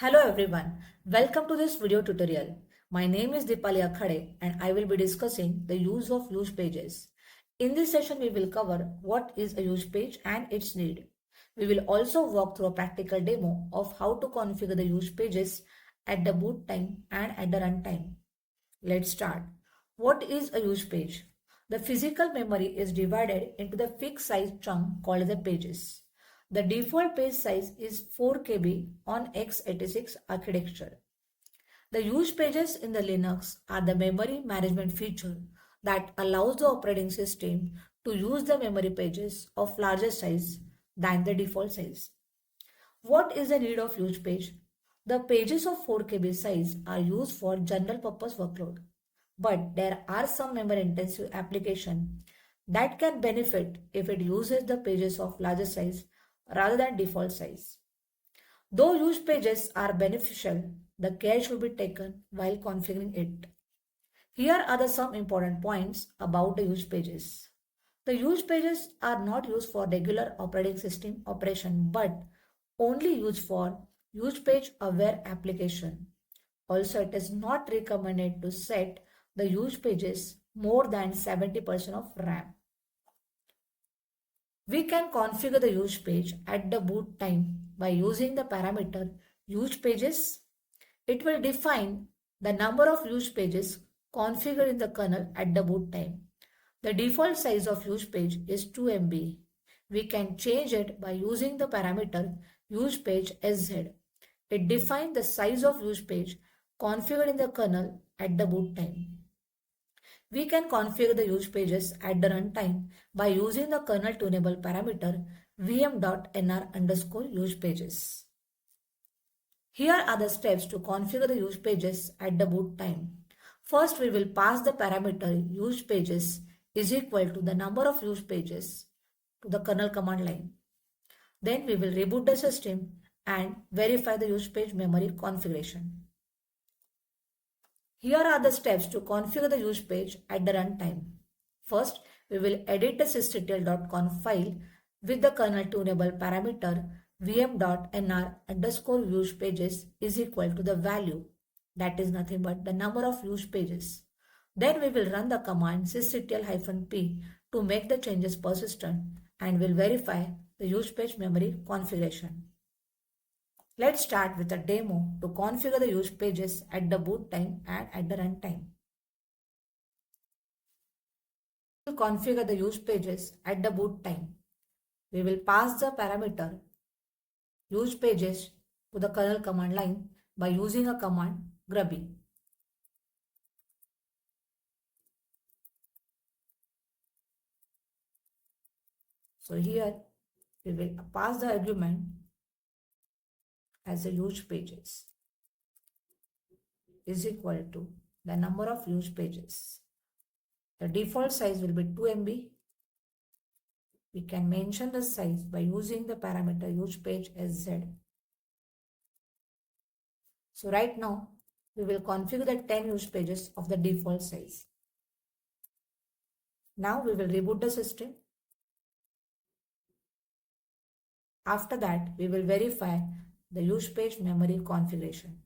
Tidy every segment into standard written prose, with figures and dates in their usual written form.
Hello everyone, welcome to this video tutorial. My name is Dipali Akhade and I will be discussing the use of use pages. In this session we will cover what is a use page and its need. We will also walk through a practical demo of how to configure the use pages at the boot time and at the runtime. Let's start. What is a use page? The physical memory is divided into the fixed size chunk called the pages. The default page size is 4 KB on x86 architecture. The use pages in the Linux are the memory management feature that allows the operating system to use the memory pages of larger size than the default size. What is the need of use page? The pages of 4 KB size are used for general purpose workload, but there are some memory intensive application that can benefit if it uses the pages of larger size rather than default size. Though use pages are beneficial, the care should be taken while configuring it. Here are some important points about the use pages. The use pages are not used for regular operating system operation but only used for use page aware application. Also, it is not recommended to set the use pages more than 70% of RAM. We can configure the use page at the boot time by using the parameter use pages. It will define the number of use pages configured in the kernel at the boot time. The default size of use page is 2 MB. We can change it by using the parameter use page sz. It defines the size of use page configured in the kernel at the boot time. We can configure the use pages at the runtime by using the kernel tunable parameter vm.nr_usepages. Here are the steps to configure the use pages at the boot time. First, we will pass the parameter use pages is equal to the number of use pages to the kernel command line. Then we will reboot the system and verify the use page memory configuration. Here are the steps to configure the use page at the runtime. First, we will edit the sysctl.conf file with the kernel tunable parameter vm.nr_usepages is equal to the value, that is nothing but the number of use pages. Then we will run the command sysctl-p to make the changes persistent and will verify the use page memory configuration. Let's start with a demo to configure the use pages at the boot time and at the runtime. To configure the use pages at the boot time, we will pass the parameter use pages to the kernel command line by using a command grubby. So here we will pass the argument as the use pages is equal to the number of use pages. The default size will be 2 MB. We can mention the size by using the parameter use page sz. So right now we will configure the 10 use pages of the default size. Now we will reboot the system. After that, we will verify the use page memory configuration.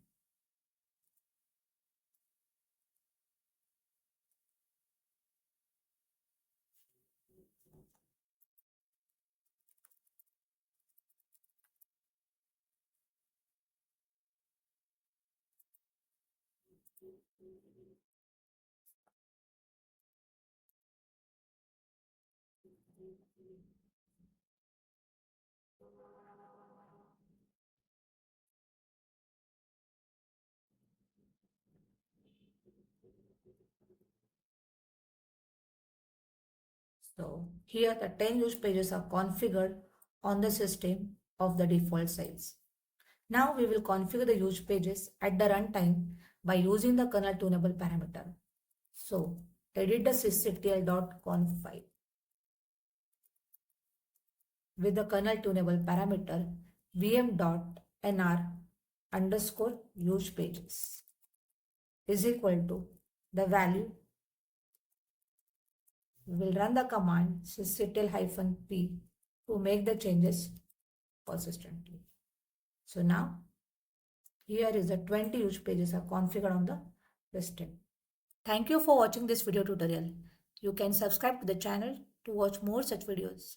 So here the 10 use pages are configured on the system of the default size. Now we will configure the use pages at the runtime by using the kernel tunable parameter. So edit the sysctl.conf file with the kernel tunable parameter vm.nr_usepages is equal to the value. We will run the command sysctl-p to make the changes persistently. So now Here is the 20 use pages are configured on the listing. Thank you for watching this video tutorial. You can subscribe to the channel to watch more such videos.